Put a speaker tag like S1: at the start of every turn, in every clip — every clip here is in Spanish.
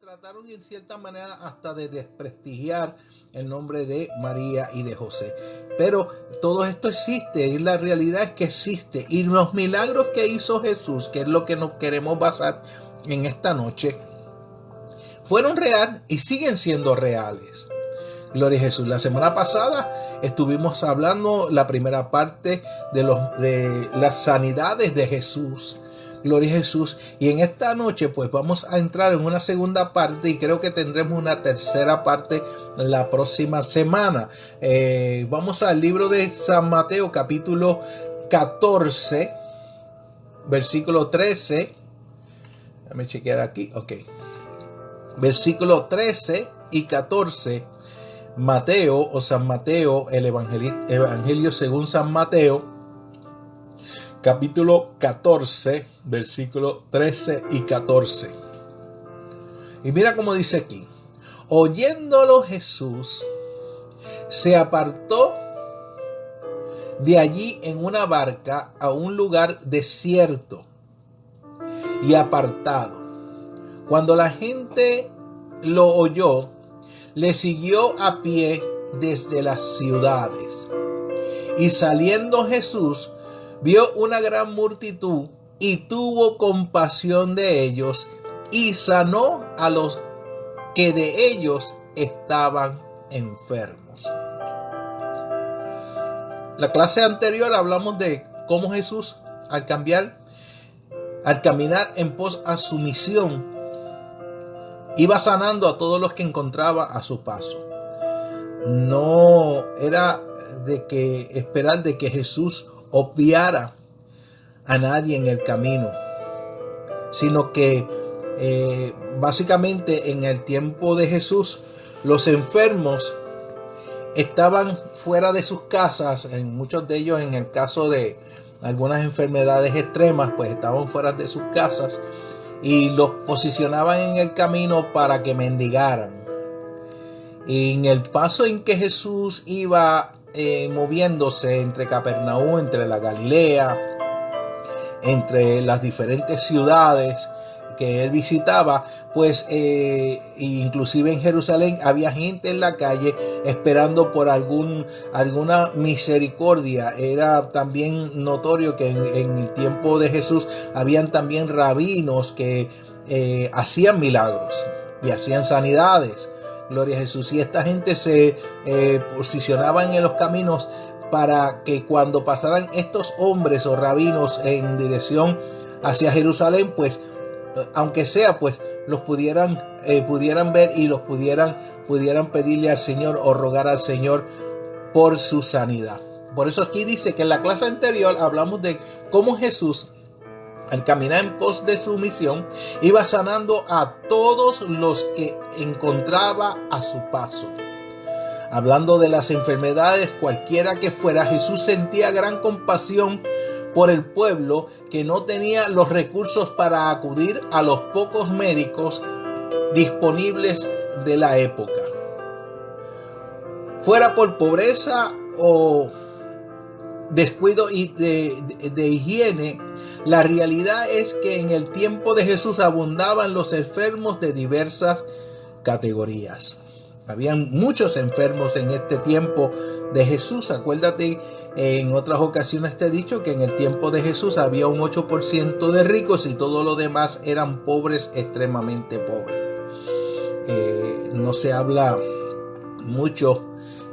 S1: trataron en cierta manera hasta de desprestigiar el nombre de María y de José. Pero todo esto existe y la realidad es que existe. Y los milagros que hizo Jesús, que es lo que nos queremos basar en esta noche, fueron reales y siguen siendo reales. Gloria a Jesús. La semana pasada estuvimos hablando la primera parte de las sanidades de Jesús. Gloria a Jesús. Y en esta noche pues vamos a entrar en una segunda parte y creo que tendremos una tercera parte la próxima semana. Vamos al libro de San Mateo capítulo 14 versículo 13. Déjame chequear aquí. Ok. Versículo 13 y 14. Mateo o San Mateo, el Evangelio según San Mateo, capítulo 14, versículo 13 y 14. Y mira cómo dice aquí: oyéndolo Jesús, se apartó de allí en una barca a un lugar desierto y apartado. Cuando la gente lo oyó, le siguió a pie desde las ciudades. Y saliendo Jesús, vio una gran multitud y tuvo compasión de ellos y sanó a los que de ellos estaban enfermos. La clase anterior hablamos de cómo Jesús, al caminar en pos a su misión, iba sanando a todos los que encontraba a su paso. No era esperar de que Jesús obviara a nadie en el camino, sino que básicamente en el tiempo de Jesús los enfermos estaban fuera de sus casas, en muchos de ellos, en el caso de algunas enfermedades extremas, pues estaban fuera de sus casas y los posicionaban en el camino para que mendigaran. Y en el paso en que Jesús iba moviéndose entre Capernaum, entre la Galilea, entre las diferentes ciudades que él visitaba, pues inclusive en Jerusalén había gente en la calle esperando por alguna misericordia. Era también notorio que en el tiempo de Jesús habían también rabinos que hacían milagros y hacían sanidades. Gloria a Jesús. Y esta gente se posicionaba en los caminos para que cuando pasaran estos hombres o rabinos en dirección hacia Jerusalén, pues aunque sea, pues los pudieran ver y los pudieran pedirle al Señor o rogar al Señor por su sanidad. Por eso aquí dice que en la clase anterior hablamos de cómo Jesús, al caminar en pos de su misión, iba sanando a todos los que encontraba a su paso. Hablando de las enfermedades, cualquiera que fuera, Jesús sentía gran compasión por el pueblo que no tenía los recursos para acudir a los pocos médicos disponibles de la época. Fuera por pobreza o descuido de higiene, la realidad es que en el tiempo de Jesús abundaban los enfermos de diversas categorías. Habían muchos enfermos en este tiempo de Jesús. Acuérdate, en otras ocasiones te he dicho que en el tiempo de Jesús había un 8% de ricos y todo lo demás eran pobres, extremadamente pobres. No se habla mucho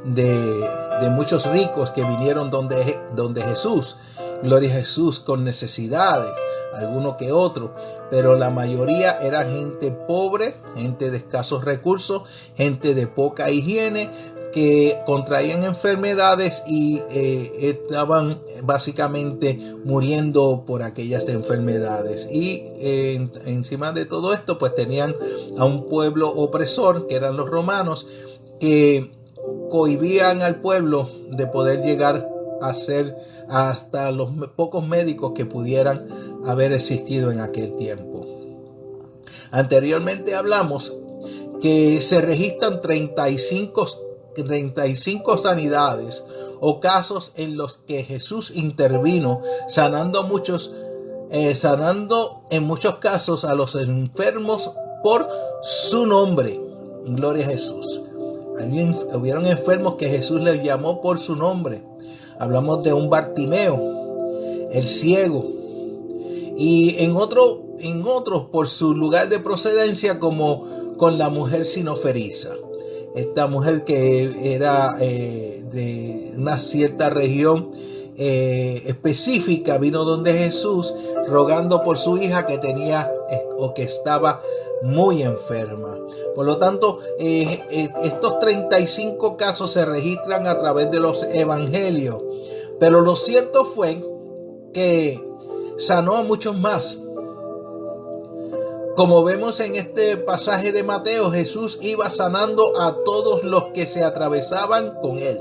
S1: de muchos ricos que vinieron donde Jesús. Gloria a Jesús, con necesidades, alguno que otro, pero la mayoría era gente pobre, gente de escasos recursos, gente de poca higiene, que contraían enfermedades y estaban básicamente muriendo por aquellas enfermedades. Y encima de todo esto, pues tenían a un pueblo opresor, que eran los romanos, que cohibían al pueblo de poder llegar a ser hasta los pocos médicos que pudieran haber existido en aquel tiempo. Anteriormente hablamos que se registran 35 sanidades o casos en los que Jesús intervino, sanando en muchos casos a los enfermos por su nombre. Gloria a Jesús. Hubieron enfermos que Jesús les llamó por su nombre. Hablamos de un Bartimeo, el ciego, y en otros por su lugar de procedencia, como con la mujer sinoferiza. Esta mujer que era de una cierta región específica, vino donde Jesús rogando por su hija que tenía o que estaba muy enferma. Por lo tanto, estos 35 casos se registran a través de los evangelios, pero lo cierto fue que sanó a muchos más. Como vemos en este pasaje de Mateo, Jesús iba sanando a todos los que se atravesaban con él.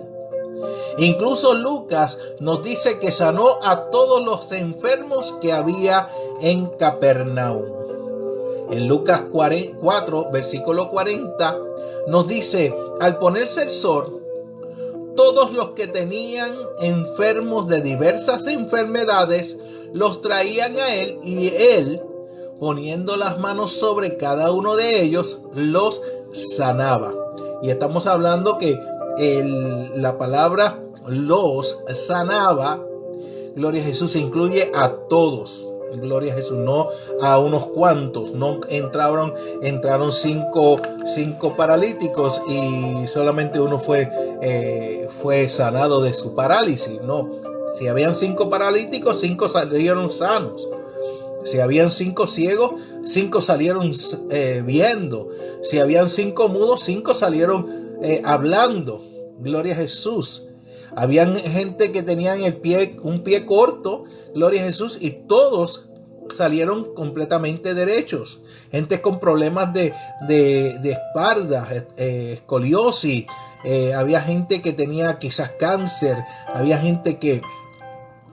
S1: Incluso Lucas nos dice que sanó a todos los enfermos que había en Capernaum. En Lucas 4, versículo 40, nos dice: al ponerse el sol, todos los que tenían enfermos de diversas enfermedades los traían a él, y él, poniendo las manos sobre cada uno de ellos, los sanaba. Y estamos hablando que la palabra los sanaba, gloria a Jesús, incluye a todos. Gloria a Jesús, no a unos cuantos. No entraron cinco paralíticos y solamente uno fue sanado de su parálisis. No, si habían 5 paralíticos, 5 salieron sanos. Si habían 5 ciegos, 5 salieron viendo. Si habían 5 mudos, 5 salieron hablando. Gloria a Jesús. Habían gente que tenían un pie corto, gloria a Jesús, y todos salieron completamente derechos. Gente con problemas de espalda, escoliosis. Había gente que tenía quizás cáncer. Había gente que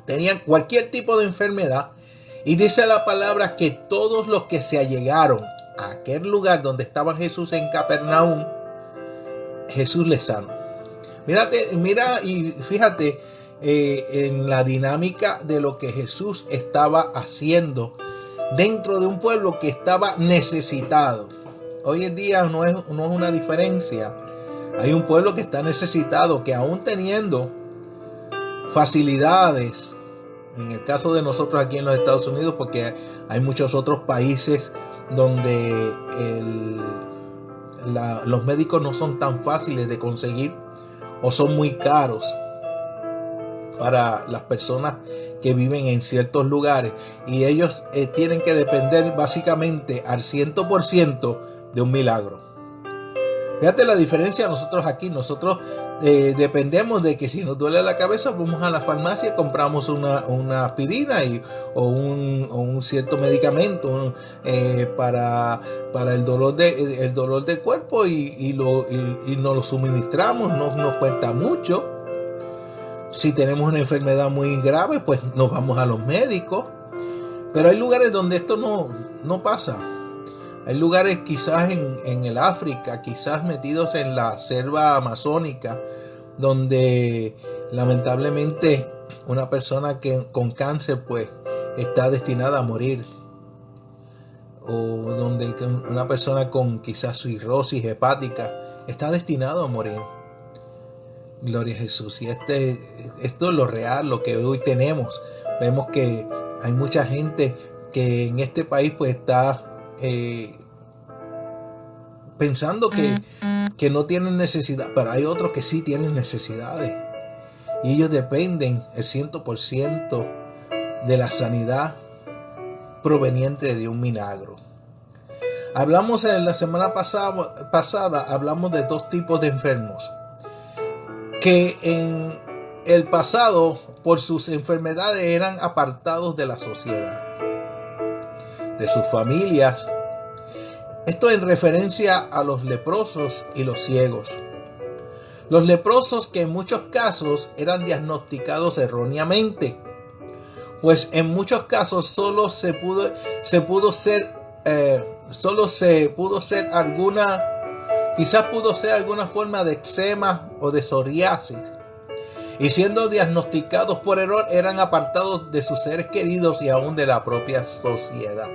S1: tenía cualquier tipo de enfermedad. Y dice la palabra que todos los que se allegaron a aquel lugar donde estaba Jesús en Capernaum, Jesús les sanó. Mira y fíjate en la dinámica de lo que Jesús estaba haciendo dentro de un pueblo que estaba necesitado. Hoy en día no es una diferencia. Hay un pueblo que está necesitado, que aún teniendo facilidades, en el caso de nosotros aquí en los Estados Unidos, porque hay muchos otros países donde los médicos no son tan fáciles de conseguir o son muy caros para las personas que viven en ciertos lugares, y ellos tienen que depender básicamente al 100% de un milagro. Fíjate la diferencia. Nosotros dependemos de que si nos duele la cabeza, vamos a la farmacia, compramos una aspirina o un cierto medicamento para el dolor del cuerpo, y nos lo suministramos. No nos cuesta mucho. Si tenemos una enfermedad muy grave, pues nos vamos a los médicos. Pero hay lugares donde esto no pasa. Hay lugares quizás en el África, quizás metidos en la selva amazónica, donde lamentablemente una persona con cáncer pues está destinada a morir. O donde una persona con quizás cirrosis hepática está destinado a morir. Gloria a Jesús. Y esto es lo real, lo que hoy tenemos. Vemos que hay mucha gente que en este país pues está pensando que no tienen necesidad, pero hay otros que sí tienen necesidades, y ellos dependen el 100% de la sanidad proveniente de un milagro. Hablamos en la semana pasada hablamos de 2 tipos de enfermos que en el pasado por sus enfermedades eran apartados de la sociedad, de sus familias. Esto en referencia a los leprosos y los ciegos. Los leprosos, que en muchos casos eran diagnosticados erróneamente, pues en muchos casos solo se pudo ser alguna forma de eczema o de psoriasis, y siendo diagnosticados por error eran apartados de sus seres queridos y aún de la propia sociedad.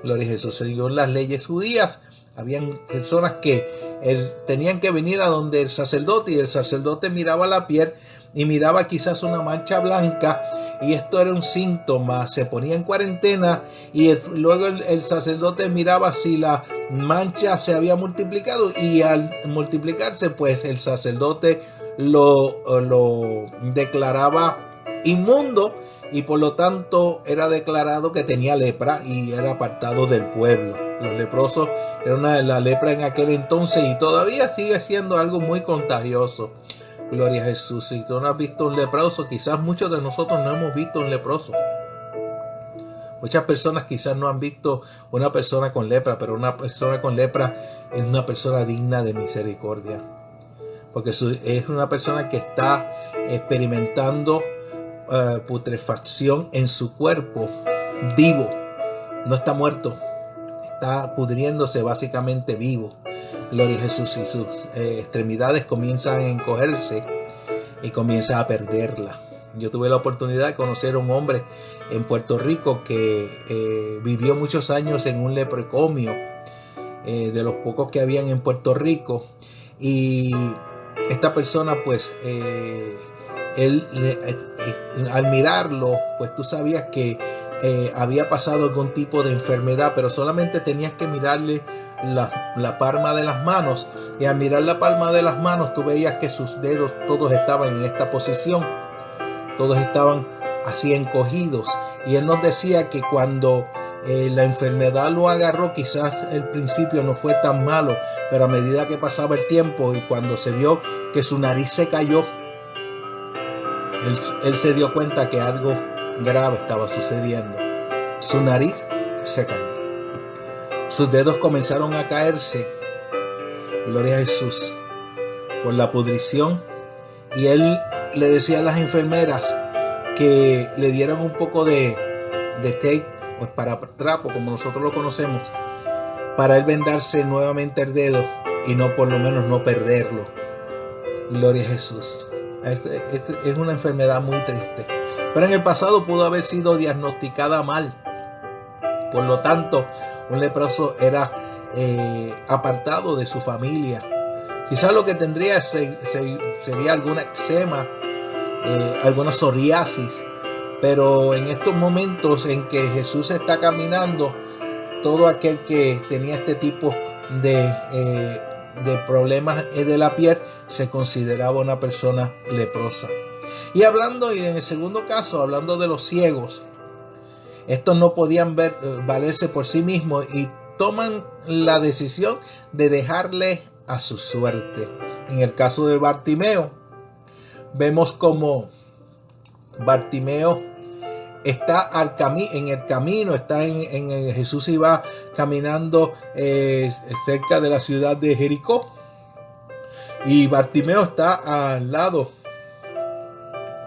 S1: Gloria a Jesús. Según las leyes judías, habían personas que tenían que venir a donde el sacerdote, y el sacerdote miraba la piel y miraba quizás una mancha blanca, y esto era un síntoma. Se ponía en cuarentena y luego el sacerdote miraba si la mancha se había multiplicado, y al multiplicarse, pues el sacerdote lo declaraba inmundo, y por lo tanto era declarado que tenía lepra y era apartado del pueblo. Los leprosos, era la lepra en aquel entonces, y todavía sigue siendo algo muy contagioso. Gloria a Jesús. Si tú no has visto un leproso, quizás muchos de nosotros no hemos visto un leproso. Muchas personas quizás no han visto una persona con lepra, pero una persona con lepra es una persona digna de misericordia, porque es una persona que está experimentando putrefacción en su cuerpo vivo. No está muerto, está pudriéndose básicamente vivo. Gloria a Jesús. Y sus extremidades comienzan a encogerse y comienza a perderla. Yo tuve la oportunidad de conocer a un hombre en Puerto Rico que vivió muchos años en un leprecomio, de los pocos que habían en Puerto Rico, y esta persona, pues al mirarlo, pues tú sabías que había pasado algún tipo de enfermedad, pero solamente tenías que mirarle la palma de las manos, y al mirar la palma de las manos tú veías que sus dedos todos estaban en esta posición, todos estaban así encogidos, y él nos decía que cuando la enfermedad lo agarró, quizás el principio no fue tan malo, pero a medida que pasaba el tiempo y cuando se vio que su nariz se cayó, él se dio cuenta que algo grave estaba sucediendo. Su nariz se cayó, sus dedos comenzaron a caerse, gloria a Jesús, por la pudrición, y él le decía a las enfermeras que le dieran un poco de tape, pues para trapo, como nosotros lo conocemos, para él vendarse nuevamente el dedo y no, por lo menos, no perderlo. Gloria a Jesús. Es una enfermedad muy triste, pero en el pasado pudo haber sido diagnosticada mal. Por lo tanto, un leproso era apartado de su familia. Quizás lo que tendría sería alguna eczema, alguna psoriasis, pero en estos momentos en que Jesús está caminando, todo aquel que tenía este tipo de problemas de la piel se consideraba una persona leprosa. Y en el segundo caso, hablando de los ciegos, estos no podían valerse por sí mismos y toman la decisión de dejarle a su suerte. En el caso de Bartimeo, vemos como Bartimeo está en el camino, Jesús iba caminando cerca de la ciudad de Jericó, y Bartimeo está al lado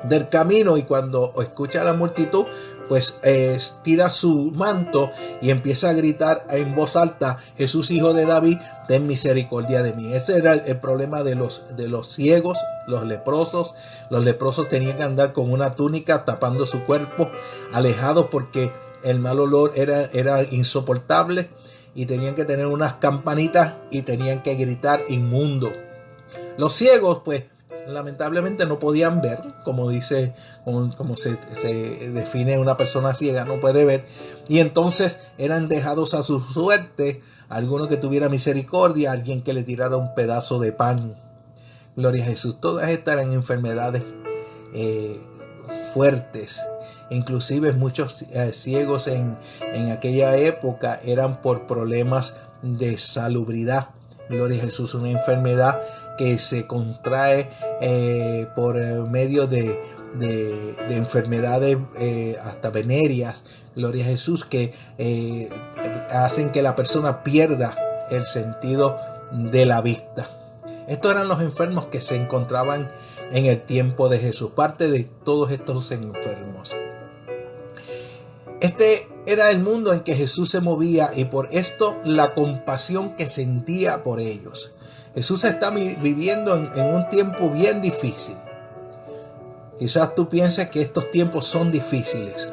S1: del camino, y cuando escucha a la multitud, pues tira su manto y empieza a gritar en voz alta: Jesús, hijo de David, ten misericordia de mí. Ese era el problema de los ciegos, los leprosos. Los leprosos tenían que andar con una túnica tapando su cuerpo, alejados porque el mal olor era insoportable, y tenían que tener unas campanitas y tenían que gritar: inmundo. Los ciegos, pues, lamentablemente no podían ver, como se define una persona ciega, no puede ver, y entonces eran dejados a su suerte, alguno que tuviera misericordia, alguien que le tirara un pedazo de pan. Gloria a Jesús. Todas estas eran enfermedades fuertes. Inclusive muchos ciegos en aquella época eran por problemas de salubridad. Gloria a Jesús. Una enfermedad que se contrae por medio de enfermedades hasta venéreas. Gloria a Jesús, que hacen que la persona pierda el sentido de la vista. Estos eran los enfermos que se encontraban en el tiempo de Jesús, parte de todos estos enfermos. Este era el mundo en que Jesús se movía, y por esto la compasión que sentía por ellos. Jesús está viviendo en un tiempo bien difícil. Quizás tú pienses que estos tiempos son difíciles,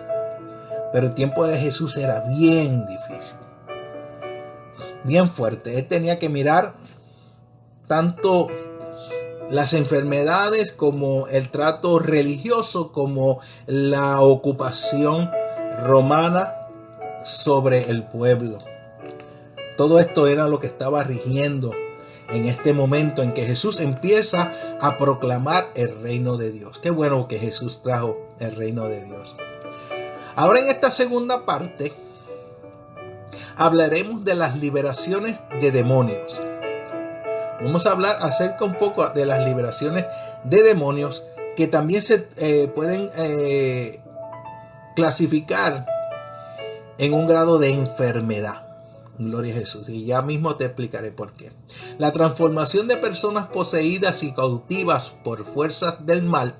S1: pero el tiempo de Jesús era bien difícil. bien fuerte. Él tenía que mirar tanto las enfermedades como el trato religioso, como la ocupación romana sobre el pueblo. Todo esto era lo que estaba rigiendo en este momento en que Jesús empieza a proclamar el reino de Dios. Qué bueno que Jesús trajo el reino de Dios. Ahora en esta segunda parte hablaremos de las liberaciones de demonios. Vamos a hablar acerca un poco de las liberaciones de demonios que también se pueden clasificar en un grado de enfermedad. Gloria a Jesús. Y ya mismo te explicaré por qué. La transformación de personas poseídas y cautivas por fuerzas del mal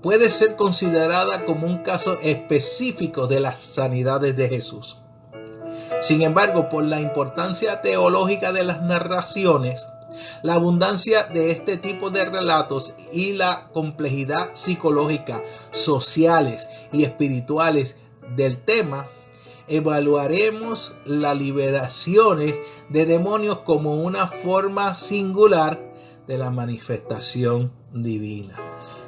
S1: puede ser considerada como un caso específico de las sanidades de Jesús. Sin embargo, por la importancia teológica de las narraciones, la abundancia de este tipo de relatos y la complejidad psicológica, sociales y espirituales del tema, evaluaremos las liberaciones de demonios como una forma singular de la manifestación divina.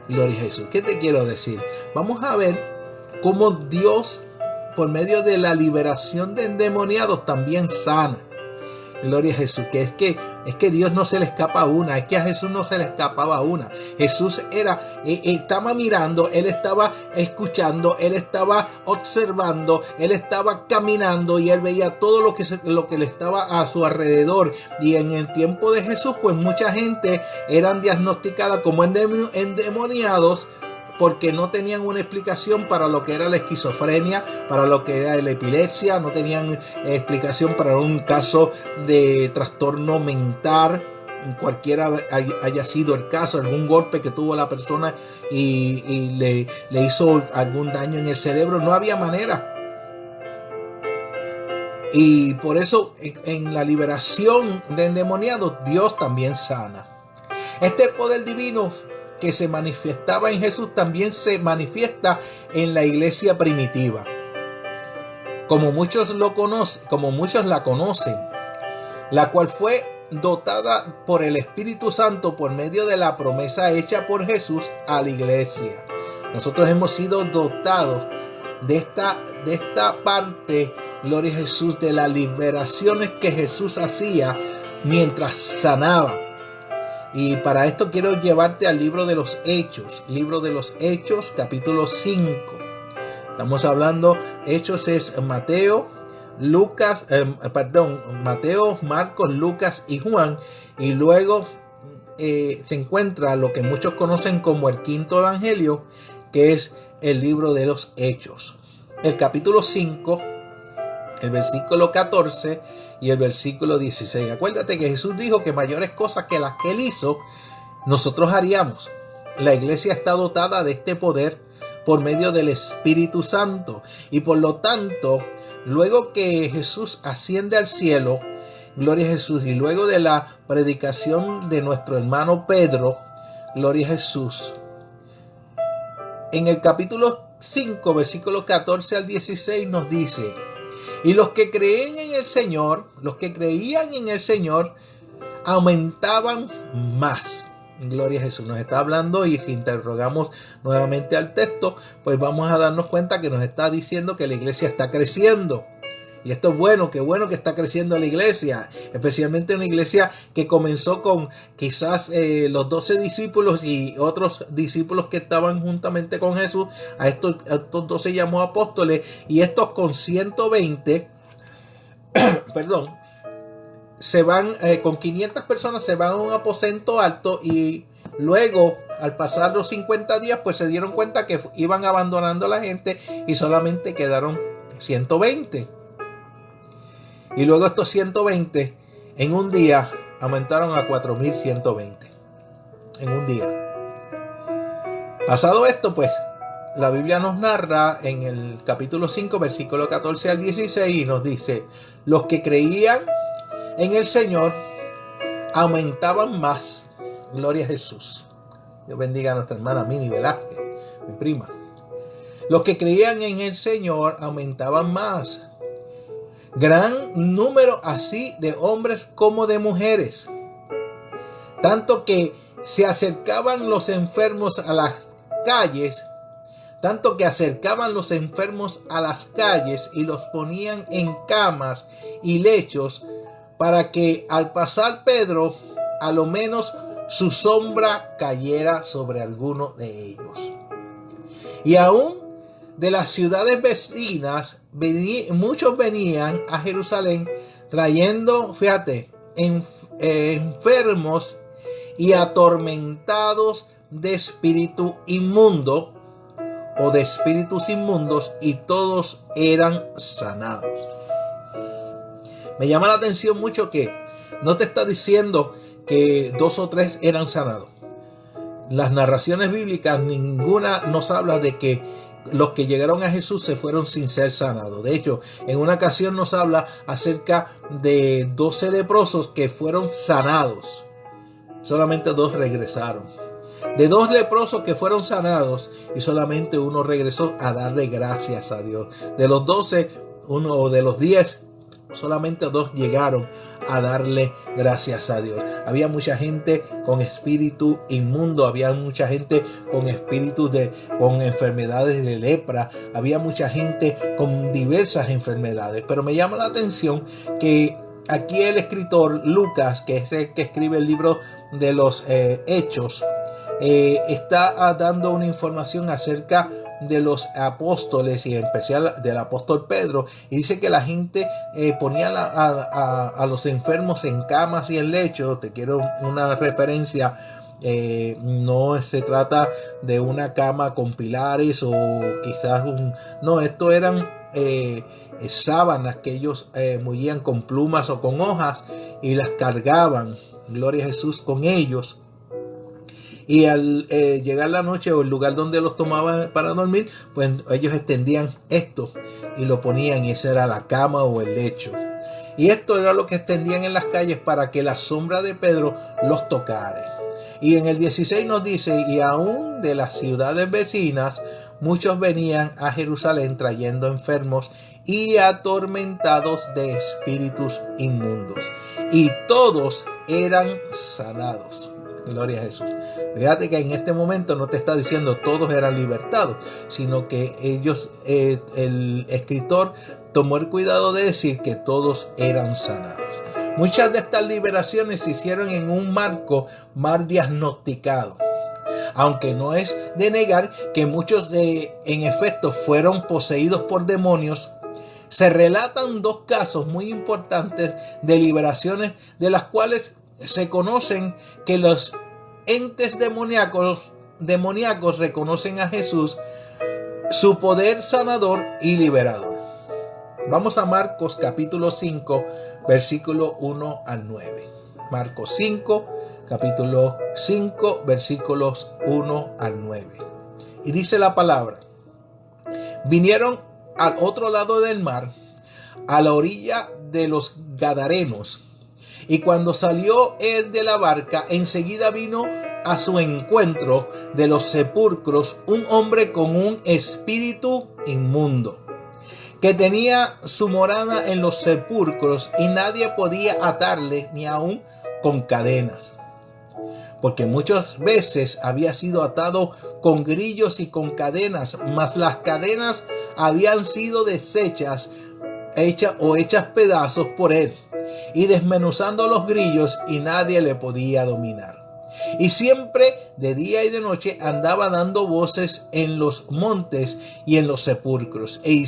S1: Gloria a Jesús. ¿Qué te quiero decir? Vamos a ver cómo Dios, por medio de la liberación de endemoniados, también sana. Gloria a Jesús. Que es que Dios no se le escapa una. Es que a Jesús no se le escapaba una. Jesús estaba mirando, él estaba escuchando, él estaba observando, él estaba caminando y él veía todo lo que le estaba a su alrededor. Y en el tiempo de Jesús, pues mucha gente eran diagnosticadas como endemoniados, porque no tenían una explicación para lo que era la esquizofrenia, para lo que era la epilepsia, no tenían explicación para un caso de trastorno mental, cualquiera haya sido el caso, algún golpe que tuvo la persona y le hizo algún daño en el cerebro. No había manera. Y por eso en la liberación de endemoniados, Dios también sana. Este poder divino que se manifestaba en Jesús también se manifiesta en la iglesia primitiva. Como muchos la conocen, la cual fue dotada por el Espíritu Santo por medio de la promesa hecha por Jesús a la iglesia. Nosotros hemos sido dotados de esta parte, gloria a Jesús, de las liberaciones que Jesús hacía mientras sanaba. Y para esto quiero llevarte al libro de los Hechos. Libro de los Hechos, capítulo 5. Estamos hablando, Hechos es Mateo, Marcos, Lucas y Juan. Y luego se encuentra lo que muchos conocen como el quinto evangelio, que es el libro de los Hechos. El capítulo 5, el versículo 14 y el versículo 16. Acuérdate que Jesús dijo que mayores cosas que las que él hizo, nosotros haríamos. La iglesia está dotada de este poder por medio del Espíritu Santo. Y por lo tanto, luego que Jesús asciende al cielo, gloria a Jesús, y luego de la predicación de nuestro hermano Pedro, gloria a Jesús, en el capítulo 5, versículos 14 al 16 nos dice: y los que creían en el Señor, aumentaban más. Gloria a Jesús. Nos está hablando, y si interrogamos nuevamente al texto, pues vamos a darnos cuenta que nos está diciendo que la iglesia está creciendo. Y esto es bueno, qué bueno que está creciendo la iglesia, especialmente una iglesia que comenzó con quizás los 12 discípulos y otros discípulos que estaban juntamente con Jesús. A estos 12 llamó apóstoles, y estos con 120, se van con 500 personas, se van a un aposento alto, y luego al pasar los 50 días pues se dieron cuenta que iban abandonando a la gente y solamente quedaron 120. Y luego estos 120 en un día aumentaron a 4120 en un día. Pasado esto, pues la Biblia nos narra en el capítulo 5, versículo 14 al 16, y nos dice: los que creían en el Señor aumentaban más. Gloria a Jesús. Dios bendiga a nuestra hermana Mini Velázquez, mi prima. Los que creían en el Señor aumentaban más. gran número así de hombres como de mujeres, tanto que se acercaban los enfermos a las calles, y los ponían en camas y lechos, para que al pasar Pedro, a lo menos su sombra cayera sobre alguno de ellos. Y aún de las ciudades vecinas, muchos venían a Jerusalén trayendo, enfermos y atormentados de espíritu inmundo o de espíritus inmundos, y todos eran sanados. Me llama la atención mucho que no te está diciendo que 2 o 3 eran sanados. Las narraciones bíblicas, ninguna nos habla de que los que llegaron a Jesús se fueron sin ser sanados. De hecho, en una ocasión nos habla acerca de 12 leprosos que fueron sanados. Solamente 2 regresaron. De 2 leprosos que fueron sanados, y solamente uno regresó a darle gracias a Dios. De los 12, o de los 10, solamente 2 llegaron a darle gracias a Dios. Había mucha gente con espíritu inmundo, había mucha gente con espíritus con enfermedades de lepra, había mucha gente con diversas enfermedades. Pero me llama la atención que aquí el escritor Lucas, que es el que escribe el libro de los Hechos, está dando una información acerca de los apóstoles, y en especial del apóstol Pedro, y dice que la gente ponía a los enfermos en camas y en lechos. Te quiero una referencia. No se trata de una cama con pilares o quizás no, esto eran sábanas que ellos movían con plumas o con hojas y las cargaban, gloria a Jesús, con ellos. Y al llegar la noche o el lugar donde los tomaban para dormir, pues ellos extendían esto y lo ponían, y esa era la cama o el lecho. Y esto era lo que extendían en las calles para que la sombra de Pedro los tocara. Y en el 16 nos dice: y aún de las ciudades vecinas muchos venían a Jerusalén trayendo enfermos y atormentados de espíritus inmundos, y todos eran sanados. Gloria a Jesús. Fíjate que en este momento no te está diciendo todos eran libertados, sino que ellos, el escritor tomó el cuidado de decir que todos eran sanados. Muchas de estas liberaciones se hicieron en un marco mal diagnosticado, aunque no es de negar que muchos en efecto fueron poseídos por demonios. Se relatan 2 casos muy importantes de liberaciones, de las cuales se conocen que los entes demoníacos reconocen a Jesús, su poder sanador y liberador. Vamos a Marcos capítulo 5, versículo 1 al 9. Marcos 5, capítulo 5, versículos 1 al 9. Y dice la palabra: vinieron al otro lado del mar, a la orilla de los Gadarenos. Y cuando salió él de la barca, enseguida vino a su encuentro de los sepulcros un hombre con un espíritu inmundo, que tenía su morada en los sepulcros, y nadie podía atarle ni aun con cadenas, porque muchas veces había sido atado con grillos y con cadenas, mas las cadenas habían sido hechas pedazos por él, y desmenuzando los grillos, y nadie le podía dominar. Y siempre de día y de noche andaba dando voces en los montes y en los sepulcros, e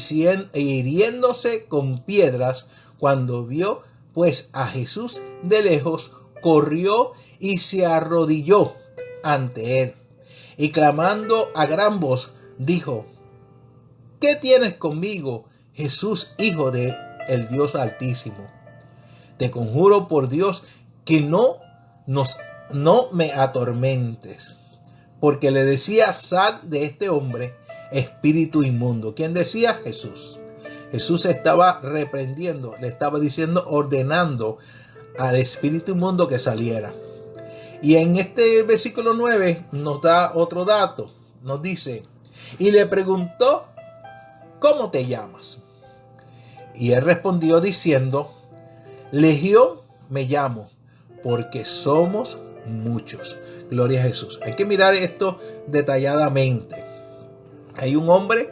S1: hiriéndose con piedras. Cuando vio pues a Jesús de lejos, corrió y se arrodilló ante él, y clamando a gran voz dijo: ¿qué tienes conmigo, Jesús, Hijo de el Dios Altísimo? Te conjuro por Dios que no me atormentes. Porque le decía: sal de este hombre, espíritu inmundo. ¿Quién decía? Jesús. Jesús estaba reprendiendo, le estaba diciendo, ordenando al espíritu inmundo que saliera. Y en este versículo 9 nos da otro dato. Nos dice: y le preguntó: ¿cómo te llamas? Y él respondió diciendo: Legión me llamo, porque somos muchos. Gloria a Jesús. Hay que mirar esto detalladamente. Hay un hombre,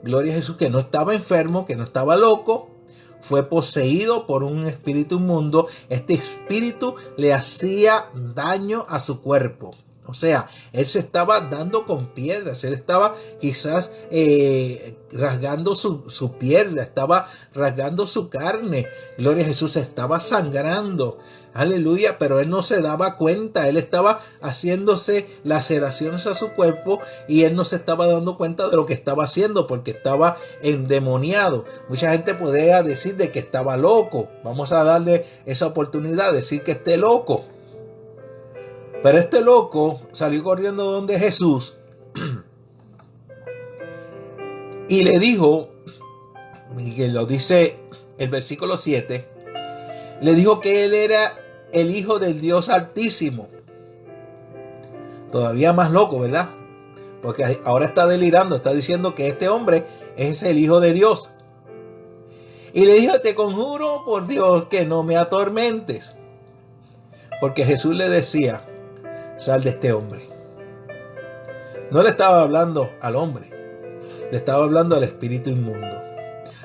S1: gloria a Jesús, que no estaba enfermo, que no estaba loco. Fue poseído por un espíritu inmundo. Este espíritu le hacía daño a su cuerpo. O sea, él se estaba dando con piedras. Él estaba quizás rasgando su piel. Estaba rasgando su carne. Gloria a Jesús, estaba sangrando. Aleluya, pero él no se daba cuenta. Él estaba haciéndose laceraciones a su cuerpo y él no se estaba dando cuenta de lo que estaba haciendo porque estaba endemoniado. Mucha gente podría decir de que estaba loco. Vamos a darle esa oportunidad de decir que esté loco. Pero este loco salió corriendo donde Jesús y le dijo, y que lo dice el versículo 7, le dijo que él era el Hijo del Dios Altísimo. Todavía más loco, ¿verdad? Porque ahora está delirando, está diciendo que este hombre es el Hijo de Dios. Y le dijo: te conjuro por Dios que no me atormentes. Porque Jesús le decía: sal de este hombre. No le estaba hablando al hombre, le estaba hablando al espíritu inmundo,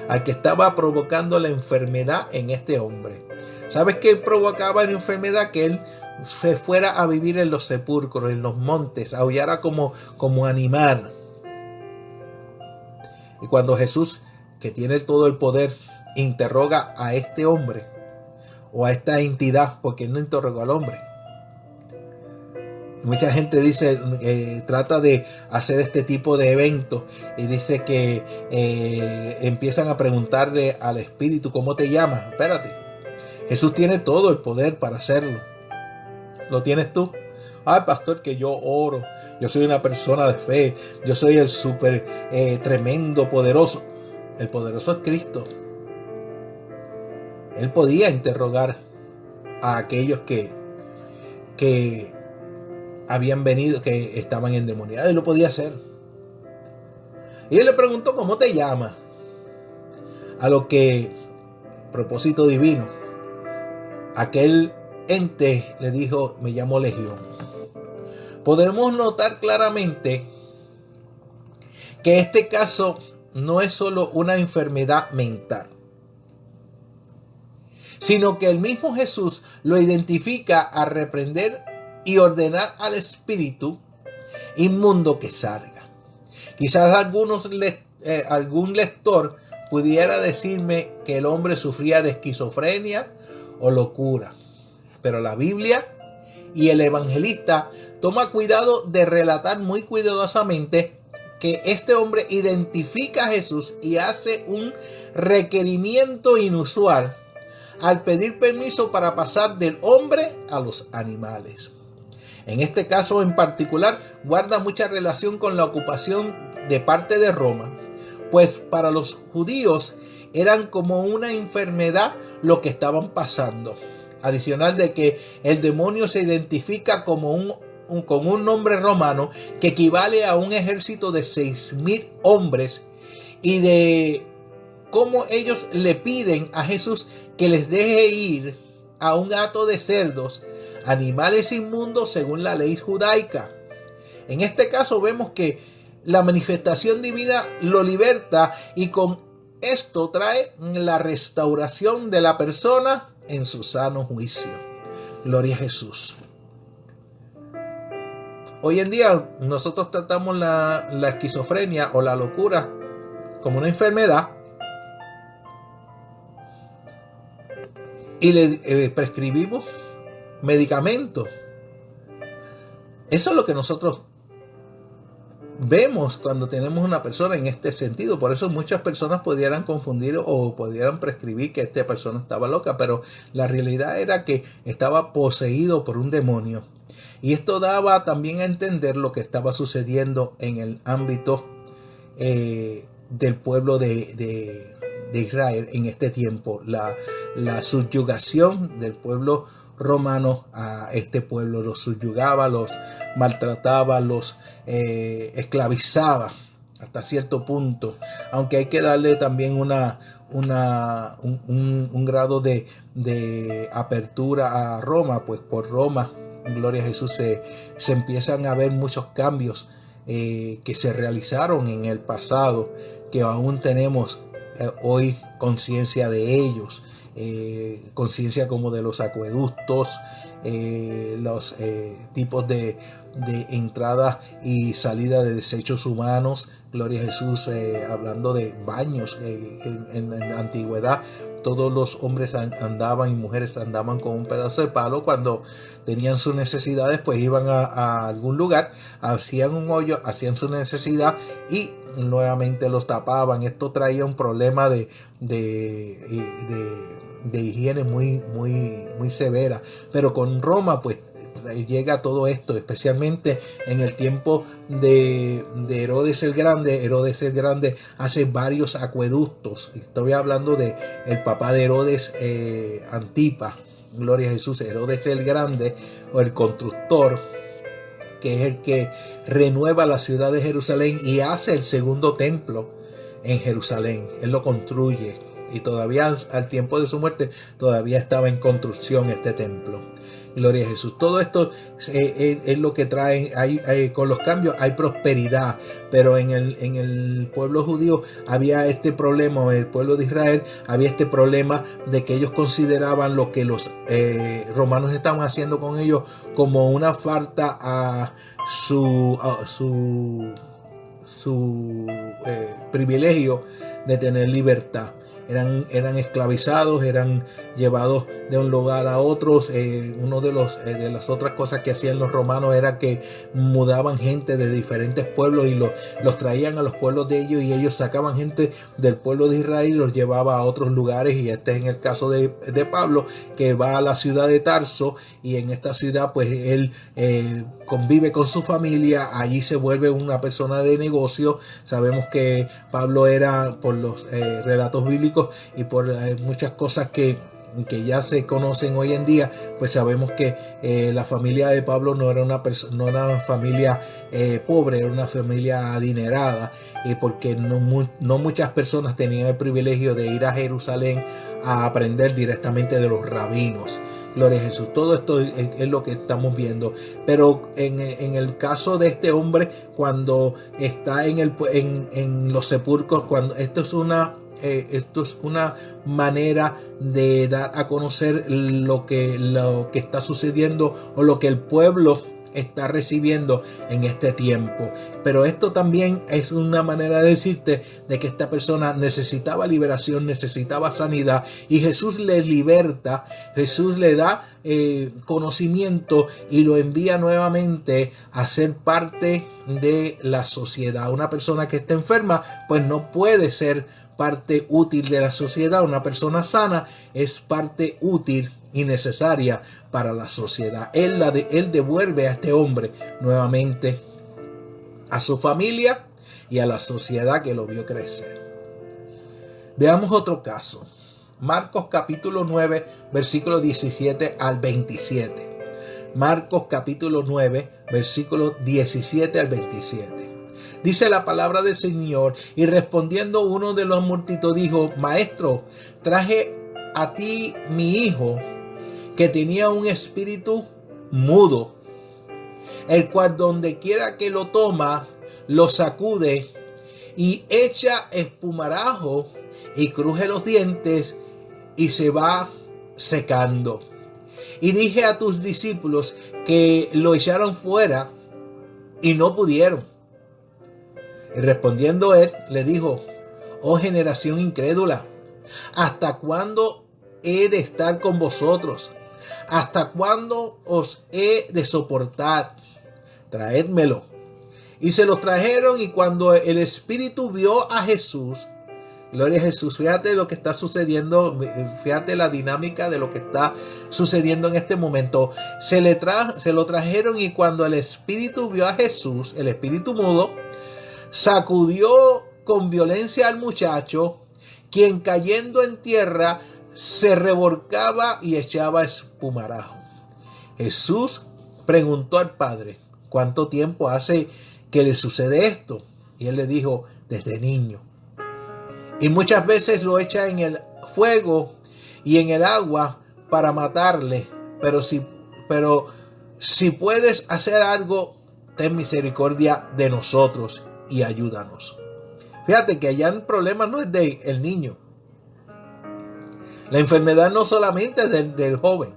S1: al que estaba provocando la enfermedad en este hombre. ¿Sabes qué provocaba la enfermedad? Que él se fuera a vivir en los sepulcros, en los montes, aullara como animal. Y cuando Jesús, que tiene todo el poder, interroga a este hombre o a esta entidad, porque él no interrogó al hombre. Mucha gente dice, trata de hacer este tipo de eventos y dice que empiezan a preguntarle al espíritu: ¿cómo te llamas? Espérate, Jesús tiene todo el poder para hacerlo. ¿Lo tienes tú? Ay, pastor, que yo oro, yo soy una persona de fe, yo soy el súper tremendo poderoso. El poderoso es Cristo. Él podía interrogar a aquellos que habían venido, que estaban endemoniados. Él lo podía hacer. Y él le preguntó: ¿cómo te llamas? A lo que, propósito divino, aquel ente le dijo: me llamo Legión. Podemos notar claramente que este caso no es solo una enfermedad mental, sino que el mismo Jesús lo identifica a reprender y ordenar al espíritu inmundo que salga. Quizás algún lector pudiera decirme que el hombre sufría de esquizofrenia o locura, pero la Biblia y el evangelista toma cuidado de relatar muy cuidadosamente que este hombre identifica a Jesús y hace un requerimiento inusual al pedir permiso para pasar del hombre a los animales. En este caso en particular guarda mucha relación con la ocupación de parte de Roma, pues para los judíos eran como una enfermedad lo que estaban pasando. Adicional de que el demonio se identifica como con un nombre romano que equivale a un ejército de 6,000 hombres, y de cómo ellos le piden a Jesús que les deje ir a un hato de cerdos, animales inmundos según la ley judaica. En este caso vemos que la manifestación divina lo liberta y con esto trae la restauración de la persona en su sano juicio. Gloria a Jesús. Hoy en día nosotros tratamos la esquizofrenia o la locura como una enfermedad y le prescribimos medicamentos. Eso es lo que nosotros vemos cuando tenemos una persona en este sentido. Por eso muchas personas pudieran confundir o pudieran prescribir que esta persona estaba loca, pero la realidad era que estaba poseído por un demonio. Y esto daba también a entender lo que estaba sucediendo en el ámbito del pueblo de Israel en este tiempo. La subyugación del pueblo romano a este pueblo, los subyugaba, los maltrataba, los esclavizaba hasta cierto punto, aunque hay que darle también una un grado de apertura a Roma, pues por Roma, gloria a Jesús, se empiezan a ver muchos cambios que se realizaron en el pasado, que aún tenemos hoy conciencia de ellos, conciencia como de los acueductos, los tipos de entrada y salida de desechos humanos, gloria a Jesús, hablando de baños. En la antigüedad todos los hombres andaban y mujeres andaban con un pedazo de palo. Cuando tenían sus necesidades, pues iban a algún lugar, hacían un hoyo, hacían su necesidad y nuevamente los tapaban. Esto traía un problema de higiene muy severa. Pero con Roma, pues llega todo esto, especialmente en el tiempo de Herodes el Grande. Herodes el Grande hace varios acueductos. Estoy hablando de el papá de Herodes, Antipa, gloria a Jesús. Herodes el Grande, o el constructor, que es el que renueva la ciudad de Jerusalén y hace el segundo templo en Jerusalén. Él lo construye y todavía al tiempo de su muerte todavía estaba en construcción este templo. Gloria a Jesús. Todo esto es lo que trae. Con los cambios hay prosperidad, pero en el pueblo judío había este problema, en el pueblo de Israel había este problema de que ellos consideraban lo que los romanos estaban haciendo con ellos como una falta a su privilegio de tener libertad. Eran esclavizados, eran llevados de un lugar a otro. Uno de las otras cosas que hacían los romanos era que mudaban gente de diferentes pueblos y los traían a los pueblos de ellos, y ellos sacaban gente del pueblo de Israel y los llevaba a otros lugares. Y este es en el caso de Pablo, que va a la ciudad de Tarso, y en esta ciudad pues él convive con su familia. Allí se vuelve una persona de negocio. Sabemos que Pablo era, por los relatos bíblicos y por muchas cosas que ya se conocen hoy en día, pues sabemos que la familia de Pablo no era una familia pobre, era una familia adinerada, porque no muchas personas tenían el privilegio de ir a Jerusalén a aprender directamente de los rabinos. Gloria a Jesús. Todo esto es lo que estamos viendo. Pero en el caso de este hombre, cuando está en los sepulcros, cuando esto es una manera de dar a conocer lo que está sucediendo, o lo que el pueblo está recibiendo en este tiempo. Pero esto también es una manera de decirte de que esta persona necesitaba liberación, necesitaba sanidad, y Jesús le liberta. Jesús le da conocimiento y lo envía nuevamente a ser parte de la sociedad. Una persona que está enferma pues no puede ser parte útil de la sociedad. Una persona sana es parte útil y necesaria para la sociedad. Él devuelve a este hombre nuevamente a su familia y a la sociedad que lo vio crecer. Veamos otro caso. Marcos capítulo 9, versículo 17 al 27. Marcos capítulo 9, versículo 17 al 27. Dice la palabra del Señor: y respondiendo uno de la multitud dijo: Maestro, traje a ti mi hijo, que tenía un espíritu mudo, el cual donde quiera que lo toma, lo sacude y echa espumarajo y cruje los dientes y se va secando. Y dije a tus discípulos que lo echaron fuera y no pudieron. Y respondiendo él, le dijo: oh generación incrédula, ¿hasta cuándo he de estar con vosotros? ¿Hasta cuándo os he de soportar? Traédmelo. Y se los trajeron, y cuando el espíritu vio a Jesús, gloria a Jesús, fíjate lo que está sucediendo, fíjate la dinámica de lo que está sucediendo en este momento. Se lo trajeron, y cuando el espíritu vio a Jesús, el espíritu mudo, sacudió con violencia al muchacho, quien cayendo en tierra se revolcaba y echaba espumarajo. Jesús preguntó al padre: ¿cuánto tiempo hace que le sucede esto? Y él le dijo: desde niño. Y muchas veces lo echa en el fuego y en el agua para matarle. Pero si puedes hacer algo, ten misericordia de nosotros y ayúdanos. Fíjate que allá el problema no es del niño. La enfermedad no solamente es del joven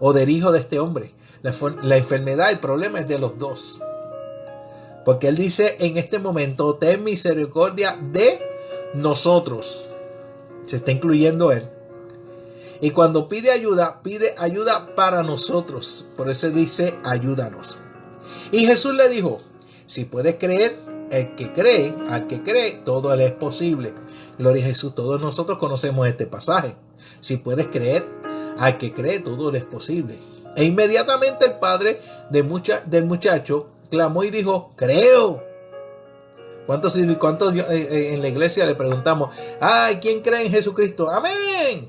S1: o del hijo de este hombre. La enfermedad, el problema es de los dos. Porque él dice en este momento, ten misericordia de nosotros. Se está incluyendo él. Y cuando pide ayuda para nosotros. Por eso dice, ayúdanos. Y Jesús le dijo, si puedes creer, al que cree, todo le es posible. Gloria a Jesús, todos nosotros conocemos este pasaje. Si puedes creer, al que cree, todo le es posible. E inmediatamente el padre del muchacho clamó y dijo, creo. ¿Cuántos en la iglesia le preguntamos, ay, ¿quién cree en Jesucristo? Amén.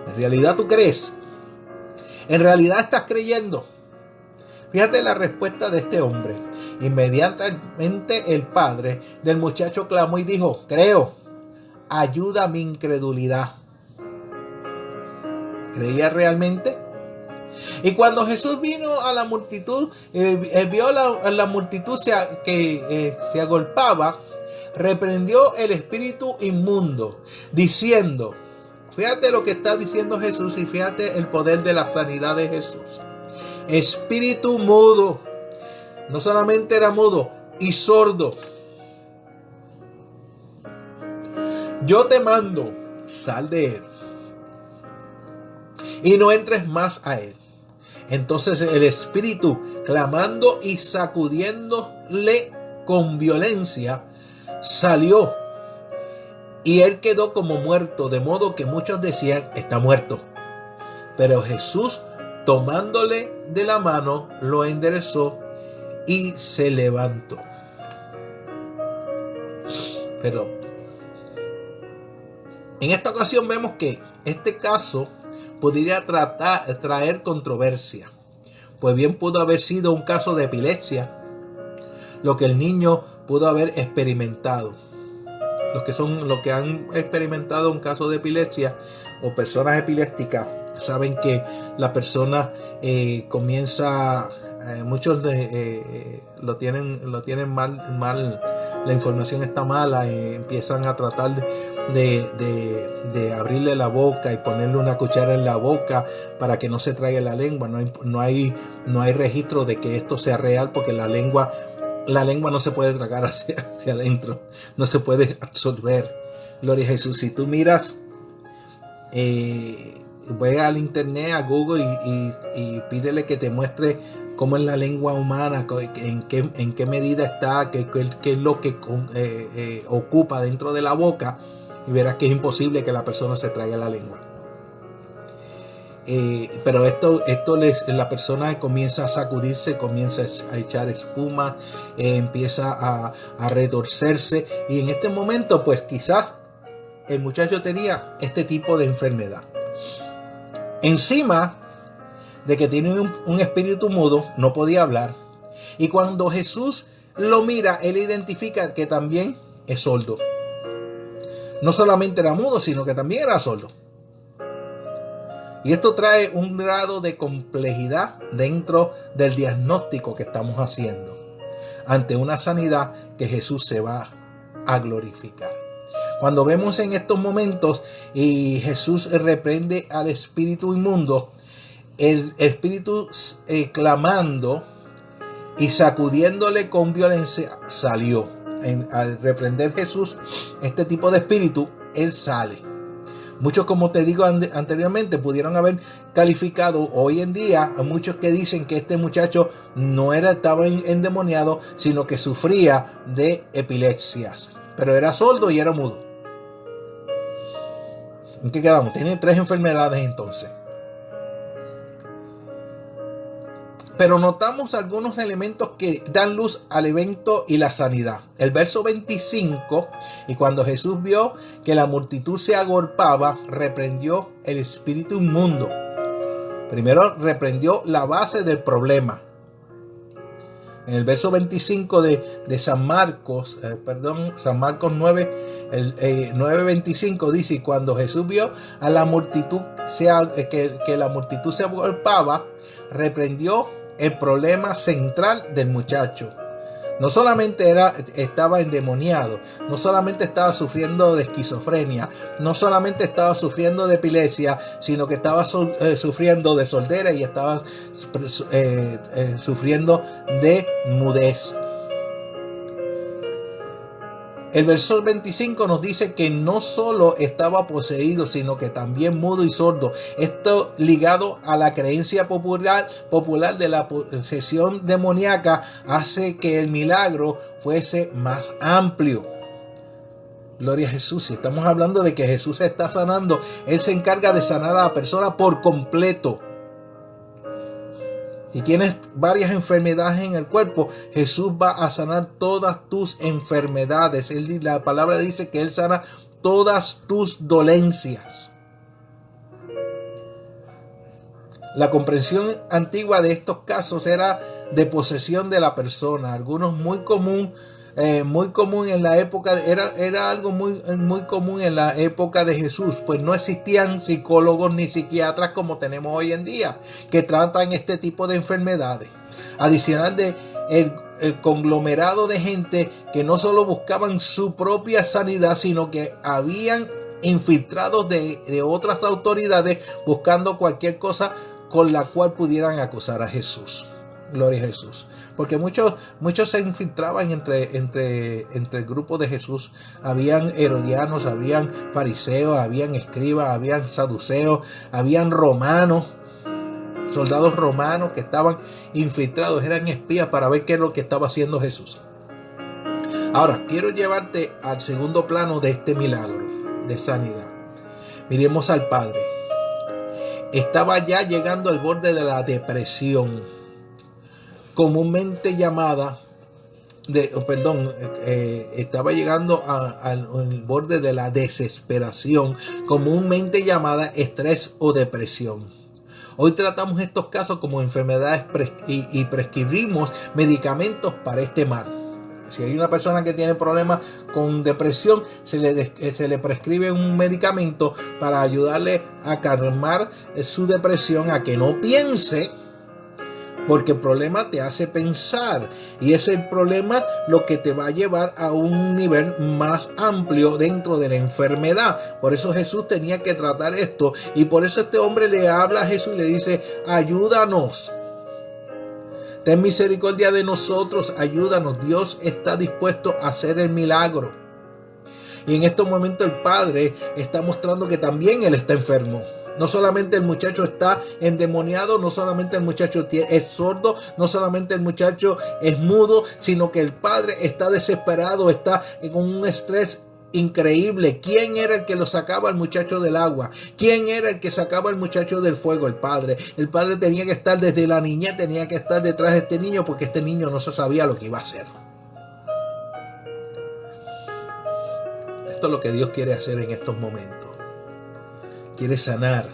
S1: En realidad tú crees. En realidad estás creyendo. Fíjate la respuesta de este hombre. Inmediatamente el padre del muchacho clamó y dijo, creo, ayuda a mi incredulidad. ¿Creía realmente? Y cuando Jesús vino a la multitud, vio a la multitud que se agolpaba, reprendió el espíritu inmundo, diciendo, fíjate lo que está diciendo Jesús y fíjate el poder de la sanidad de Jesús. Espíritu mudo, no solamente era mudo y sordo, yo te mando, sal de él y no entres más a él. Entonces el espíritu, clamando y sacudiéndole con violencia, salió y él quedó como muerto, de modo que muchos decían, está muerto. Pero Jesús, tomándole de la mano, lo enderezó y se levantó. Pero en esta ocasión vemos que este caso podría traer controversia, pues bien pudo haber sido un caso de epilepsia, lo que el niño pudo haber experimentado. Los que han experimentado un caso de epilepsia o personas epilépticas saben que la persona comienza, muchos lo tienen mal, la información está mala, empiezan a tratar de abrirle la boca y ponerle una cuchara en la boca para que no se traiga la lengua. No hay registro de que esto sea real, porque la lengua no se puede tragar hacia adentro, no se puede absorber. Gloria a Jesús. Si tú miras, ve al internet, a Google y pídele que te muestre cómo es la lengua humana, en qué medida está, qué es lo que ocupa dentro de la boca, y verás que es imposible que la persona se traiga la lengua. Pero la persona comienza a sacudirse, comienza a echar espuma, empieza a retorcerse, y en este momento pues quizás el muchacho tenía este tipo de enfermedad. Encima de que tiene un espíritu mudo, no podía hablar, y cuando Jesús lo mira, él identifica que también es sordo. No solamente era mudo, sino que también era sordo. Y esto trae un grado de complejidad dentro del diagnóstico que estamos haciendo ante una sanidad que Jesús se va a glorificar. Cuando vemos en estos momentos y Jesús reprende al espíritu inmundo, el espíritu clamando y sacudiéndole con violencia salió. Al reprender Jesús este tipo de espíritu, él sale. Muchos, como te digo anteriormente, pudieron haber calificado hoy en día a muchos que dicen que este muchacho no estaba endemoniado, sino que sufría de epilepsias, pero era sordo y era mudo. ¿En qué quedamos? Tiene 3 enfermedades entonces. Pero notamos algunos elementos que dan luz al evento y la sanidad. El verso 25, y cuando Jesús vio que la multitud se agolpaba, reprendió el espíritu inmundo. Primero reprendió la base del problema. En el verso 25 de San Marcos, San Marcos 9, 9:25 dice: y cuando Jesús vio a la multitud, que la multitud se agolpaba, reprendió el problema central del muchacho. No solamente estaba endemoniado, no solamente estaba sufriendo de esquizofrenia, no solamente estaba sufriendo de epilepsia, sino que estaba sufriendo de sordera y estaba sufriendo de mudez. El verso 25 nos dice que no solo estaba poseído, sino que también mudo y sordo. Esto ligado a la creencia popular de la posesión demoníaca hace que el milagro fuese más amplio. Gloria a Jesús. Si estamos hablando de que Jesús está sanando, Él se encarga de sanar a la persona por completo. Si tienes varias enfermedades en el cuerpo, Jesús va a sanar todas tus enfermedades. La palabra dice que Él sana todas tus dolencias. La comprensión antigua de estos casos era de posesión de la persona. Algunos muy común en la época, era algo muy común en la época de Jesús, pues no existían psicólogos ni psiquiatras como tenemos hoy en día que tratan este tipo de enfermedades. Adicional de el conglomerado de gente que no solo buscaban su propia sanidad, sino que habían infiltrados de otras autoridades buscando cualquier cosa con la cual pudieran acusar a Jesús. Gloria a Jesús. Porque muchos se infiltraban entre el grupo de Jesús. Habían herodianos, habían fariseos, habían escribas, habían saduceos, habían romanos, soldados romanos que estaban infiltrados, eran espías para ver qué es lo que estaba haciendo Jesús. Ahora, quiero llevarte al segundo plano de este milagro de sanidad. Miremos al Padre. Estaba ya llegando al borde de la depresión, comúnmente llamada, estaba llegando al borde de la desesperación, comúnmente llamada estrés o depresión. Hoy tratamos estos casos como enfermedades y prescribimos medicamentos para este mal. Si hay una persona que tiene problemas con depresión, se le prescribe un medicamento para ayudarle a calmar su depresión, a que no piense, porque el problema te hace pensar, y es el problema lo que te va a llevar a un nivel más amplio dentro de la enfermedad. Por eso Jesús tenía que tratar esto, y por eso este hombre le habla a Jesús y le dice: ayúdanos, ten misericordia de nosotros, ayúdanos. Dios está dispuesto a hacer el milagro. Y en estos momentos el Padre está mostrando que también Él está enfermo. No solamente el muchacho está endemoniado, no solamente el muchacho es sordo, no solamente el muchacho es mudo, sino que el Padre está desesperado, está con un estrés increíble. ¿Quién era el que lo sacaba al muchacho del agua? ¿Quién era el que sacaba al muchacho del fuego? El Padre. El Padre tenía que estar desde la niñez, tenía que estar detrás de este niño, porque este niño no se sabía lo que iba a hacer. Esto es lo que Dios quiere hacer en estos momentos. Quiere sanar,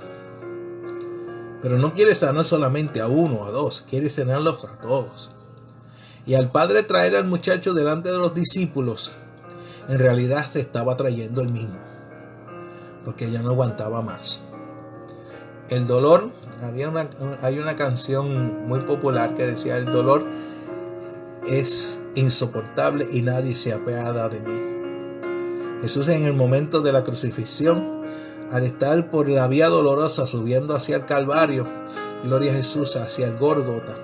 S1: pero no quiere sanar solamente a uno o a dos, quiere sanarlos a todos. Y al Padre traer al muchacho delante de los discípulos, en realidad se estaba trayendo el mismo, porque ya no aguantaba más. El dolor, hay una canción muy popular que decía: el dolor es insoportable y nadie se apiada de mí. Jesús, en el momento de la crucifixión, al estar por la vía dolorosa subiendo hacia el Calvario, gloria a Jesús, hacia el Gólgota,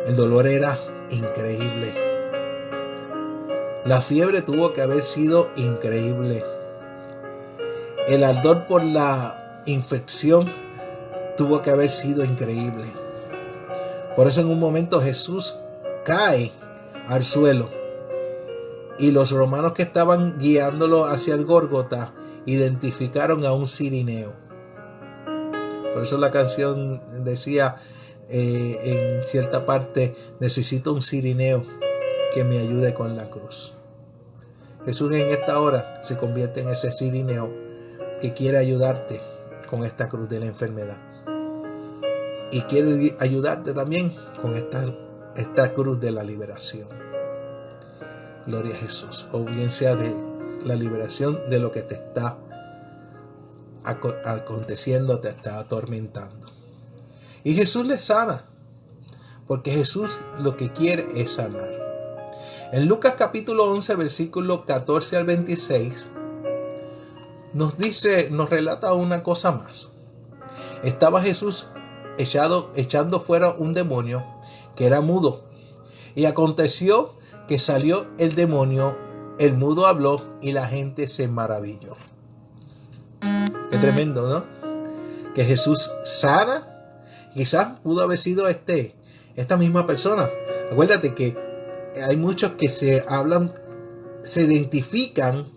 S1: el dolor era increíble. La fiebre tuvo que haber sido increíble. El ardor por la infección tuvo que haber sido increíble. Por eso en un momento Jesús cae al suelo, y los romanos que estaban guiándolo hacia el Gólgota identificaron a un cirineo. Por eso la canción decía en cierta parte: necesito un cirineo que me ayude con la cruz. Jesús en esta hora se convierte en ese cirineo que quiere ayudarte con esta cruz de la enfermedad, y quiere ayudarte también con esta cruz de la liberación. Gloria a Jesús. O bien sea de la liberación de lo que te está aconteciendo, te está atormentando. Y Jesús le sana, porque Jesús lo que quiere es sanar. En Lucas capítulo 11, versículo 14 al 26, nos relata una cosa más. Estaba Jesús echando fuera un demonio que era mudo. Y aconteció que salió el demonio, el mudo habló y la gente se maravilló. Qué tremendo, ¿no? Que Jesús sana. Quizás pudo haber sido esta misma persona. Acuérdate que hay muchos que se identifican,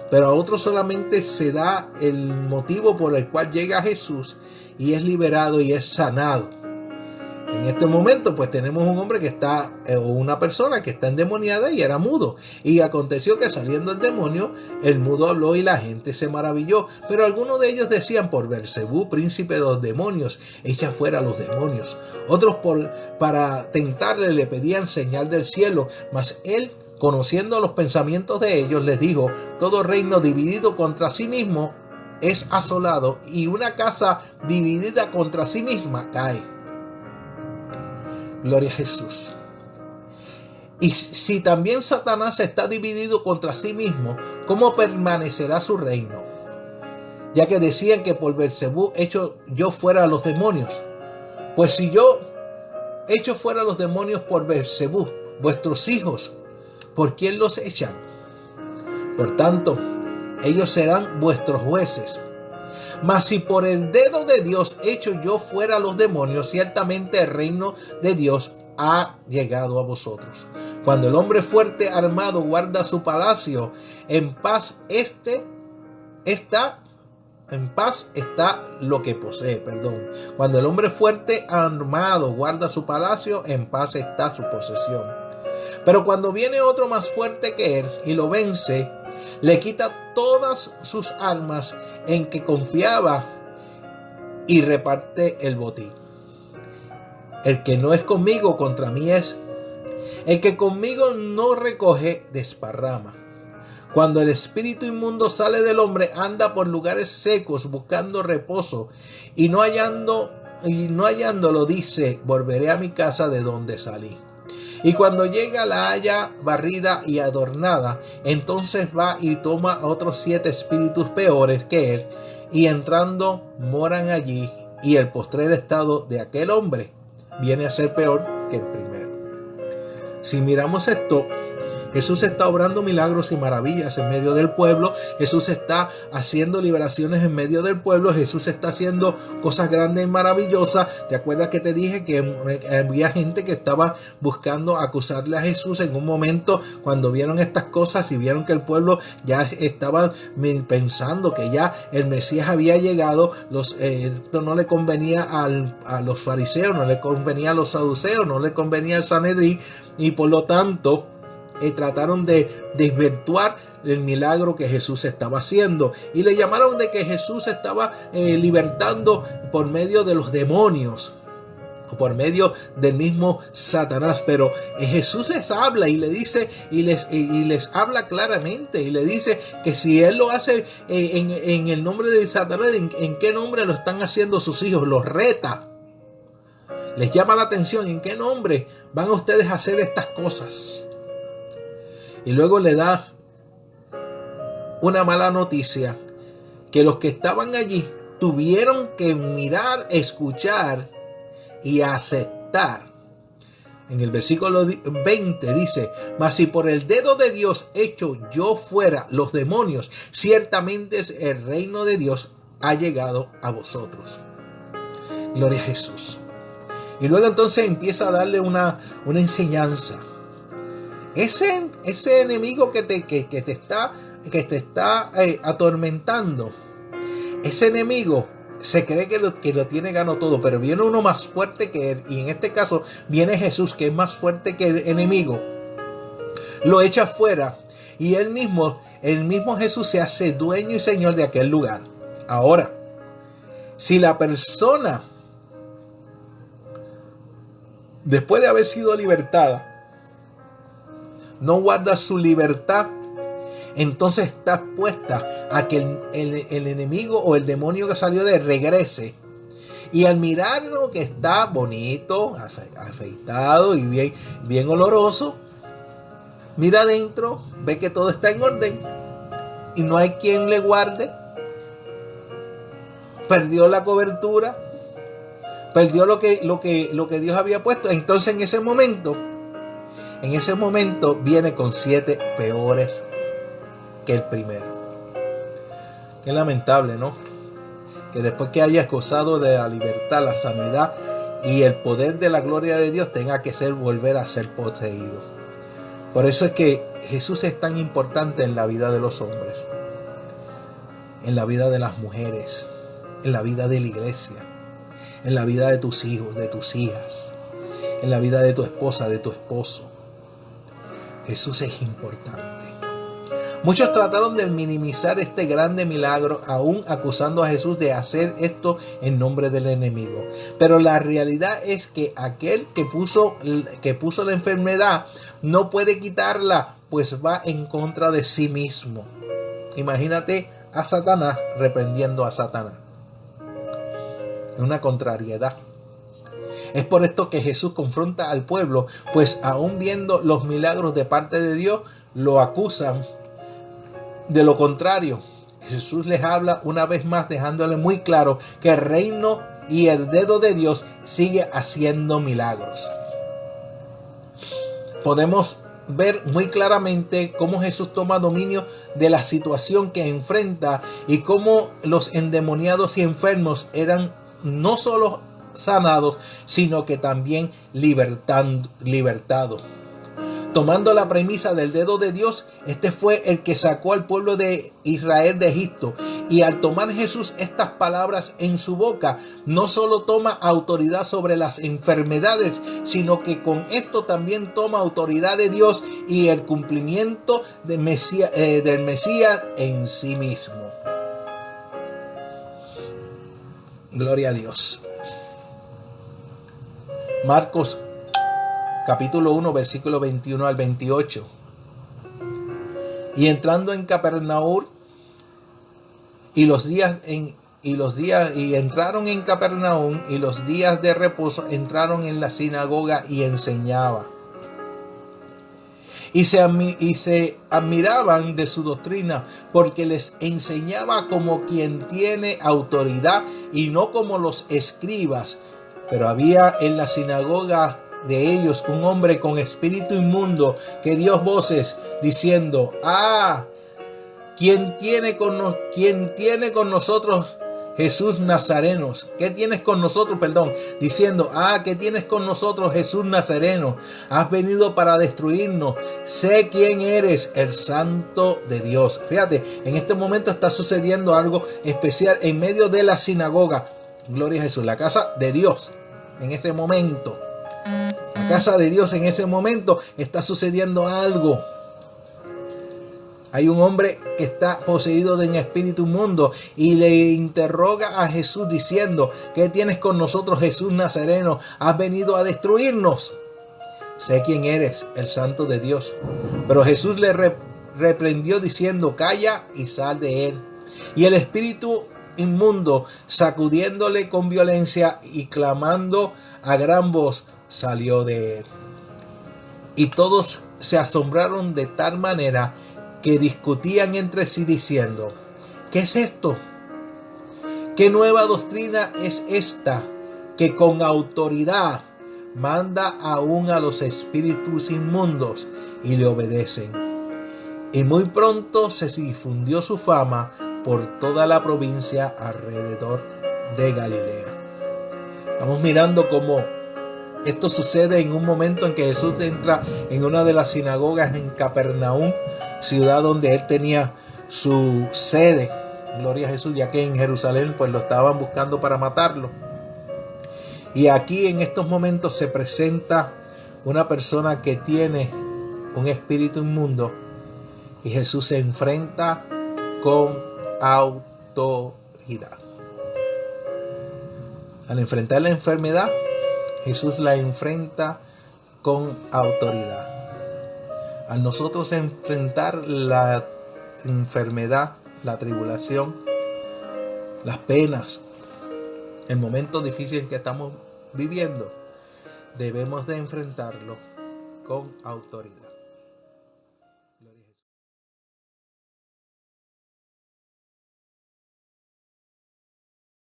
S1: pero a otros solamente se da el motivo por el cual llega Jesús y es liberado y es sanado. En este momento pues tenemos un hombre que está, o una persona que está endemoniada y era mudo. Y aconteció que saliendo el demonio, el mudo habló y la gente se maravilló. Pero algunos de ellos decían: por Beelzebú, príncipe de los demonios, echa fuera a los demonios. Otros para tentarle le pedían señal del cielo, mas él, conociendo los pensamientos de ellos, les dijo: todo reino dividido contra sí mismo es asolado, y una casa dividida contra sí misma cae. Gloria a Jesús. Y si también Satanás está dividido contra sí mismo, ¿cómo permanecerá su reino? Ya que decían que por Beelzebú echo yo fuera a los demonios. Pues si yo echo fuera a los demonios por Beelzebú, vuestros hijos, ¿por quién los echan? Por tanto, ellos serán vuestros jueces. Mas si por el dedo de Dios echo yo fuera a los demonios, ciertamente el reino de Dios ha llegado a vosotros. Cuando el hombre fuerte armado guarda su palacio, en paz está lo que posee. Cuando el hombre fuerte armado guarda su palacio, en paz está su posesión. Pero cuando viene otro más fuerte que él y lo vence, le quita todas sus armas en que confiaba y reparte el botín. El que no es conmigo, contra mí es. El que conmigo no recoge, desparrama. Cuando el espíritu inmundo sale del hombre, anda por lugares secos buscando reposo, y no hallándolo, dice: volveré a mi casa de donde salí. Y cuando llega la halla barrida y adornada, entonces va y toma a otros 7 espíritus peores que él, y entrando moran allí, y el postrer estado de aquel hombre viene a ser peor que el primero. Si miramos esto, Jesús está obrando milagros y maravillas en medio del pueblo. Jesús está haciendo liberaciones en medio del pueblo. Jesús está haciendo cosas grandes y maravillosas. ¿Te acuerdas que te dije que había gente que estaba buscando acusarle a Jesús en un momento cuando vieron estas cosas y vieron que el pueblo ya estaba pensando que ya el Mesías había llegado? Esto no le convenía a los fariseos, no le convenía a los saduceos, no le convenía al Sanedrín, y por lo tanto trataron de desvirtuar el milagro que Jesús estaba haciendo, y le llamaron de que Jesús estaba libertando por medio de los demonios o por medio del mismo Satanás. Pero Jesús les habla y le dice y les habla claramente y le dice que si él lo hace en el nombre de Satanás, ¿en qué nombre lo están haciendo sus hijos? Los reta, les llama la atención: ¿en qué nombre van ustedes a hacer estas cosas? Y luego le da una mala noticia, que los que estaban allí tuvieron que mirar, escuchar y aceptar. En el versículo 20 dice: mas si por el dedo de Dios echo yo fuera los demonios, ciertamente el reino de Dios ha llegado a vosotros. Gloria a Jesús. Y luego entonces empieza a darle una enseñanza. Ese enemigo que te está atormentando, ese enemigo se cree que lo tiene gano todo, pero viene uno más fuerte que él, y en este caso viene Jesús, que es más fuerte que el enemigo, lo echa fuera, y el mismo Jesús se hace dueño y señor de aquel lugar. Ahora, si la persona después de haber sido libertada, no guarda su libertad, entonces está expuesta a que el enemigo o el demonio que salió de él regrese. Y al mirarlo que está bonito, afeitado y bien oloroso, mira adentro, ve que todo está en orden y no hay quien le guarde. Perdió la cobertura, perdió lo que Dios había puesto. Entonces en ese momento viene con 7 peores que el primero. Qué lamentable, ¿no? Que después que hayas gozado de la libertad, la sanidad y el poder de la gloria de Dios, tenga que volver a ser poseído. Por eso es que Jesús es tan importante en la vida de los hombres, en la vida de las mujeres, en la vida de la iglesia, en la vida de tus hijos, de tus hijas, en la vida de tu esposa, de tu esposo. Jesús es importante. Muchos trataron de minimizar este grande milagro, aún acusando a Jesús de hacer esto en nombre del enemigo. Pero la realidad es que aquel que puso la enfermedad no puede quitarla, pues va en contra de sí mismo. Imagínate a Satanás reprendiendo a Satanás. Es una contrariedad. Es por esto que Jesús confronta al pueblo, pues aún viendo los milagros de parte de Dios, lo acusan de lo contrario. Jesús les habla una vez más, dejándole muy claro que el reino y el dedo de Dios sigue haciendo milagros. Podemos ver muy claramente cómo Jesús toma dominio de la situación que enfrenta y cómo los endemoniados y enfermos eran no solo sanados, sino que también libertados. Tomando la premisa del dedo de Dios, este fue el que sacó al pueblo de Israel de Egipto. Y al tomar Jesús estas palabras en su boca, no solo toma autoridad sobre las enfermedades, sino que con esto también toma autoridad de Dios y el cumplimiento del Mesías en sí mismo. Gloria a Dios. Marcos capítulo 1, versículo 21 al 28. Y entrando en Capernaum, entraron en Capernaum, y los días de reposo entraron en la sinagoga y enseñaba. Y se admiraban de su doctrina, porque les enseñaba como quien tiene autoridad y no como los escribas. Pero había en la sinagoga de ellos un hombre con espíritu inmundo que dio voces diciendo: ¿quién tiene con nosotros Jesús Nazareno? ¿Qué tienes con nosotros? Diciendo: ¿qué tienes con nosotros Jesús Nazareno? Has venido para destruirnos. Sé quién eres, el Santo de Dios. Fíjate, en este momento está sucediendo algo especial en medio de la sinagoga. Gloria a Jesús, la casa de Dios. En este momento, la casa de Dios, en ese momento está sucediendo algo. Hay un hombre que está poseído de un espíritu inmundo y le interroga a Jesús diciendo: ¿qué tienes con nosotros, Jesús Nazareno? ¿Has venido a destruirnos? Sé quién eres, el Santo de Dios. Pero Jesús le reprendió diciendo: calla y sal de él. Y el espíritu inmundo, sacudiéndole con violencia y clamando a gran voz, salió de él. Y todos se asombraron de tal manera que discutían entre sí diciendo: ¿qué es esto? ¿Qué nueva doctrina es esta que con autoridad manda aún a los espíritus inmundos y le obedecen? Y muy pronto se difundió su fama por toda la provincia alrededor de Galilea. Estamos mirando cómo esto sucede en un momento en que Jesús entra en una de las sinagogas en Capernaum, ciudad donde él tenía su sede. Gloria a Jesús, ya que en Jerusalén pues lo estaban buscando para matarlo. Y aquí en estos momentos se presenta una persona que tiene un espíritu inmundo y Jesús se enfrenta con autoridad. Al enfrentar la enfermedad, Jesús la enfrenta con autoridad. Al nosotros enfrentar la enfermedad, la tribulación, las penas, el momento difícil que estamos viviendo, debemos de enfrentarlo con autoridad.